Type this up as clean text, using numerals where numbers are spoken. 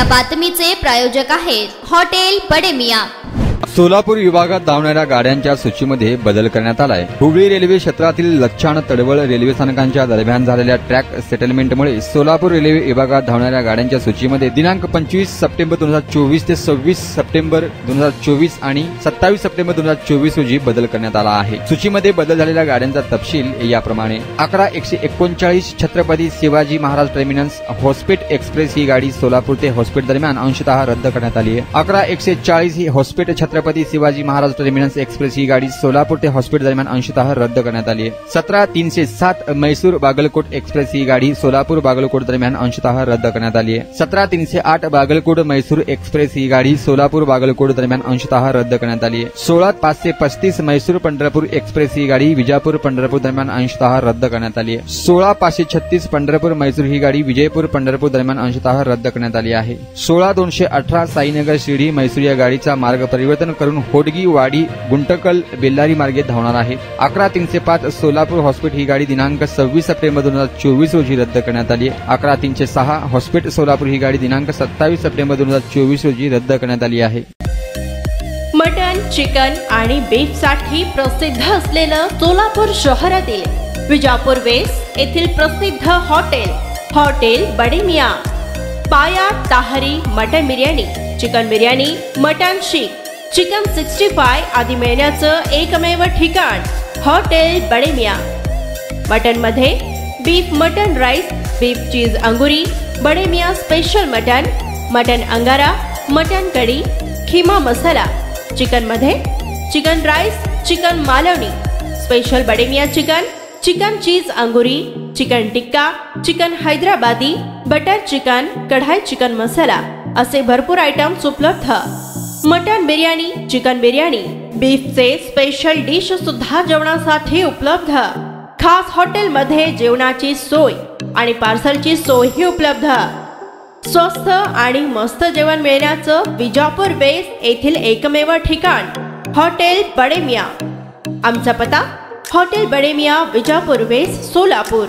या बातमीचे प्रायोजक आहेत हॉटेल बडे मियां। सोलापूर विभागात धावणाऱ्या गाड्यांच्या सूचीमध्ये बदल करण्यात आलाय। हुबळी रेल्वे क्षेत्रातील लच्छाण तडवळ रेल्वे स्थानकांच्या दरम्यान झालेल्या ट्रॅक सेटलमेंटमुळे सोलापूर रेल्वे विभागात धावणाऱ्या गाड्यांच्या सूचीमध्ये दिनांक 25 सप्टेंबर 2024 ते 26 सप्टेंबर 2024 आणि 27 सप्टेंबर 2024 रोजी बदल करण्यात आला आहे। सूचीमध्ये बदल झालेल्या गाड्यांचा तपशील याप्रमाणे: 11-139 छत्रपती शिवाजी महाराज टर्मिनस हॉस्पेट एक्सप्रेस ही गाडी सोलापूर ते हॉस्पेट दरम्यान अंशतः रद्द करण्यात आली आहे। 11-140 ही हॉस्पेट छत्रपती शिवाजी महाराज टर्मिनस एक्सप्रेस ही गाडी सोलापूर ते हॉस्पिटल दरम्यान अंशतः रद्द करण्यात आली आहे। 17-307 मैसूर बागलकोट एक्सप्रेस ही गाडी सोलापूर बागलकोट दरम्यान अंशतः रद्द करण्यात आली आहे। 17-308 बागलकोट मैसूर एक्सप्रेस ही गाडी सोलापूर बागलकोट दरम्यान अंशतः रद्द करण्यात आली आहे। 16-535 मैसूर पंढरपूर एक्सप्रेस ही गाडी विजापूर पंढरपूर दरम्यान अंशतः रद्द करण्यात आली आहे। 16-536 पंढरपूर मैसूर ही गाडी विजयपूर पंढरपूर दरम्यान अंशतः रद्द करण्यात आली आहे। 16-218 साईनगर शिर्डी मैसूर या गाडीचा मार्ग परिवर्तन करून होडगी वाडी गुंटकल बेल्लारी मार्गे धावणार आहे। 11-305 सोलापूर हॉस्पिटल ही गाडी दिनांक 26 सप्टेंबर 2024 रोजी रद्द करण्यात आली आहे। 11-306 हॉस्पिटल सोलापूर ही गाडी दिनांक 27 सप्टेंबर 2024 रोजी रद्द करण्यात आली आहे। मटन, चिकन आणि बीफ साठी प्रसिद्ध असलेलं सोलापूर शहरातील विजापूर वेस्ट येथील प्रसिद्ध hotel Bade Miyan. Paya tahri mutton biryani, chicken biryani, mutton seekh, chicken 65 आदी मिळण्याचं एकमेव ठिकाण हॉटेल बडे मियां। मटन मध्ये beef mutton rice, beef cheese angoori, Bade Miyan special mutton, mutton angara, mutton kadhi, keema masala. Chicken मध्ये chicken rice, chicken Malvani, special Bade Miyan chicken, chicken cheese angoori, chicken tikka, chicken Hyderabadi, butter chicken, kadhai chicken masala असे भरपूर आयटम्स उपलब्ध। मटन बिर्याणी, चिकन बिर्याणी, बीफचे स्पेशल डिश सुद्धा जेवणासाठी उपलब्ध। खास हॉटेलमध्ये जेवणाची सोय आणि पार्सलची सोयही उपलब्ध। स्वस्त आणि मस्त जेवण मिळण्याचं विजापूर वेस्ट येथील एकमेव ठिकाण हॉटेल बडे मियां। आमचा पत्ता हॉटेल बडे मियां, विजापूर वेस्ट, सोलापूर।